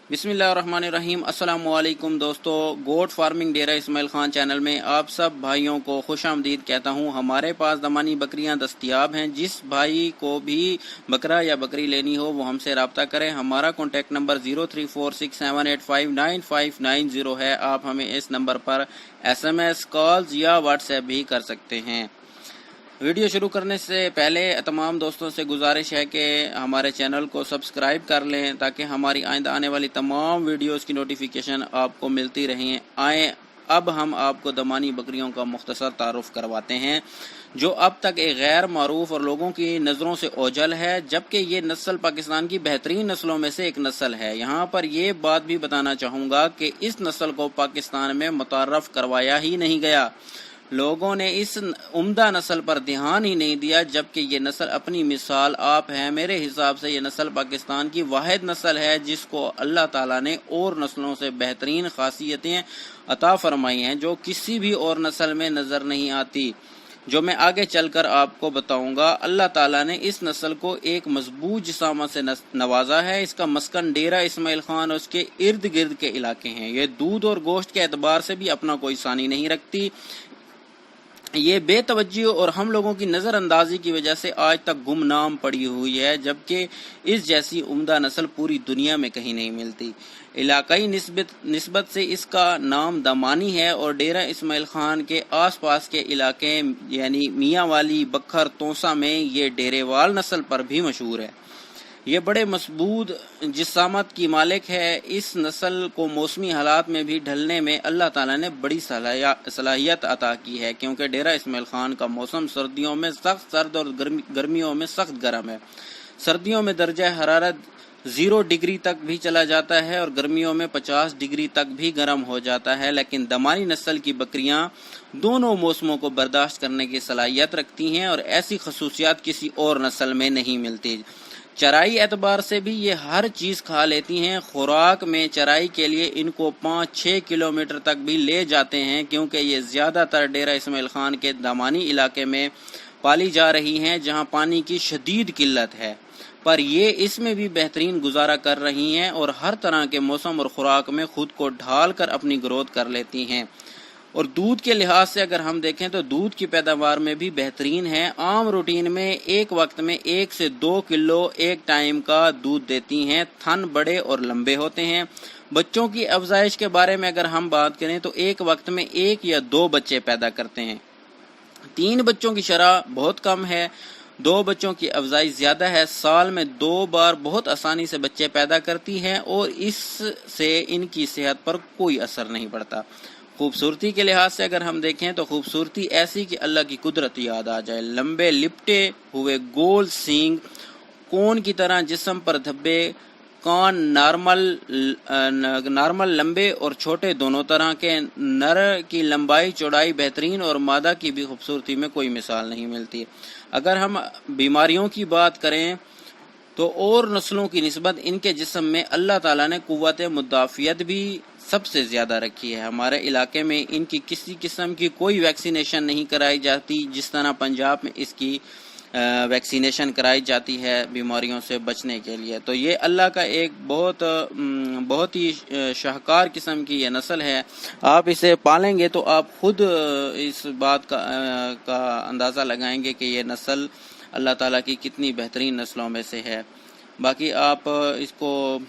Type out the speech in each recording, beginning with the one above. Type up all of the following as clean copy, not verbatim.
बिस्मिल्लाहिर्रहमानिर्रहीम। अस्सलामु अलैकुम दोस्तों, गोट फार्मिंग डेरा इस्माइल खान चैनल में आप सब भाइयों को खुश आमदीद कहता हूँ। हमारे पास दमानी बकरियां दस्तियाब हैं। जिस भाई को भी बकरा या बकरी लेनी हो वो हमसे रब्ता करें। हमारा कॉन्टैक्ट नंबर 0346785990 है। आप हमें इस नंबर पर SMS कॉल्स या व्हाट्सएप भी कर सकते हैं। वीडियो शुरू करने से पहले तमाम दोस्तों से गुजारिश है कि हमारे चैनल को सब्सक्राइब कर लें ताकि हमारी आइंदा आने वाली तमाम वीडियोस की नोटिफिकेशन आपको मिलती रहें। आए अब हम आपको दमानी बकरियों का मुख्तसर तारुफ करवाते हैं जो अब तक एक गैर मारूफ और लोगों की नज़रों से ओझल है, जबकि ये नस्ल पाकिस्तान की बेहतरीन नस्लों में से एक नस्ल है। यहाँ पर ये बात भी बताना चाहूँगा कि इस नस्ल को पाकिस्तान में मुतारफ करवाया ही नहीं गया। लोगों ने इस उम्दा नस्ल पर ध्यान ही नहीं दिया, जबकि ये नस्ल अपनी मिसाल आप है। मेरे हिसाब से ये नस्ल पाकिस्तान की वाहिद नस्ल है जिसको अल्लाह ताला ने और नस्लों से बेहतरीन खासियतें अता फरमाई हैं जो किसी भी और नस्ल में नजर नहीं आती, जो मैं आगे चलकर आपको बताऊंगा। अल्लाह ताला ने इस नस्ल को एक मजबूत जिसामत से नवाजा है। इसका मस्कन डेरा इस्माइल खान और उसके इर्द गिर्द के इलाके हैं। ये दूध और गोश्त के एतबार से भी अपना कोई सानी नहीं रखती। ये बेतवज्जी और हम लोगों की नज़र अंदाजी की वजह से आज तक गुमनाम पड़ी हुई है, जबकि इस जैसी उम्दा नस्ल पूरी दुनिया में कहीं नहीं मिलती। इलाकाई निस्बत से इसका नाम दमानी है और डेरा इस्माइल खान के आसपास के इलाके यानी मियाँ वाली, बखर, तोसा में ये डेरेवाल नस्ल पर भी मशहूर है। ये बड़े मजबूत जिसामत की मालिक है। इस नस्ल को मौसमी हालात में भी ढलने में अल्लाह ताला ने बड़ी सलाहियत अता की है, क्योंकि डेरा इस्माइल खान का मौसम सर्दियों में सख्त सर्द और गर्मियों में सख्त गर्म है। सर्दियों में दर्जा हरारत 0 डिग्री तक भी चला जाता है और गर्मियों में 50 डिग्री तक भी गर्म हो जाता है। लेकिन दमानी नस्ल की बकरियां दोनों मौसमों को बर्दाश्त करने की सलाहियत रखती हैं और ऐसी खसूसियात किसी और नस्ल में नहीं मिलती। चराई एतबार से भी ये हर चीज़ खा लेती हैं। खुराक में चराई के लिए इनको 5-6 किलोमीटर तक भी ले जाते हैं, क्योंकि ये ज़्यादातर डेरा इस्माइल खान के दमानी इलाके में पाली जा रही हैं जहां पानी की शदीद किल्लत है। पर ये इसमें भी बेहतरीन गुजारा कर रही हैं और हर तरह के मौसम और खुराक में खुद को ढाल कर अपनी ग्रोथ कर लेती हैं। और दूध के लिहाज से अगर हम देखें तो दूध की पैदावार में भी बेहतरीन है। आम रूटीन में एक वक्त में 1 से 2 किलो एक टाइम का दूध देती हैं। थन बड़े और लंबे होते हैं। बच्चों की अफजाइश के बारे में अगर हम बात करें तो एक वक्त में 1 या 2 बच्चे पैदा करते हैं। 3 बच्चों की शरह बहुत कम है। 2 बच्चों की अफजाइश ज्यादा है। साल में 2 बार बहुत आसानी से बच्चे पैदा करती हैं और इससे इनकी सेहत पर कोई असर नहीं पड़ता। खूबसूरती के लिहाज से अगर हम देखें तो खूबसूरती ऐसी कि अल्लाह की कुदरत याद आ जाए। लंबे लिपटे हुए गोल सींग, कोन की तरह जिस्म पर धब्बे, कान नॉर्मल लंबे और छोटे दोनों तरह के। नर की लंबाई चौड़ाई बेहतरीन और मादा की भी खूबसूरती में कोई मिसाल नहीं मिलती। अगर हम बीमारियों की बात करें तो और नस्लों की निस्बत इनके जिस्म में अल्लाह ताला ने कुव्वत मुदाफ़ियत भी सबसे ज़्यादा रखी है। हमारे इलाके में इनकी किसी किस्म की कोई वैक्सीनेशन नहीं कराई जाती, जिस तरह पंजाब में इसकी वैक्सीनेशन कराई जाती है बीमारियों से बचने के लिए। तो ये अल्लाह का एक बहुत ही शाहकार किस्म की ये नस्ल है। आप इसे पालेंगे तो आप खुद इस बात का अंदाज़ा लगाएंगे कि ये नस्ल अल्लाह ताला की कितनी बेहतरीन नस्लों में से है। बाकी आप इसको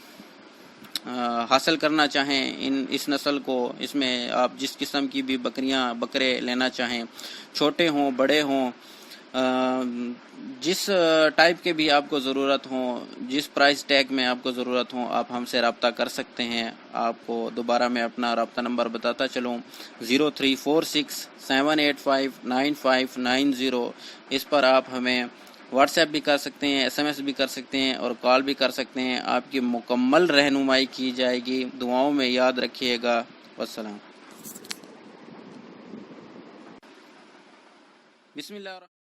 हासिल करना चाहें इस नस्ल को, इसमें आप जिस किस्म की भी बकरे लेना चाहें, छोटे हों बड़े हों, जिस टाइप के भी आपको ज़रूरत हो, जिस प्राइस टैग में आपको ज़रूरत हो, आप हमसे रब्ता कर सकते हैं। आपको दोबारा मैं अपना रब्ता नंबर बताता चलूँ, 034678599590। इस पर आप हमें व्हाट्सएप भी कर सकते हैं, SMS भी कर सकते हैं और कॉल भी कर सकते हैं। आपकी मुकम्मल रहनुमाई की जाएगी। दुआओं में याद रखिएगा। वस्सलाम। बिस्मिल्लाह।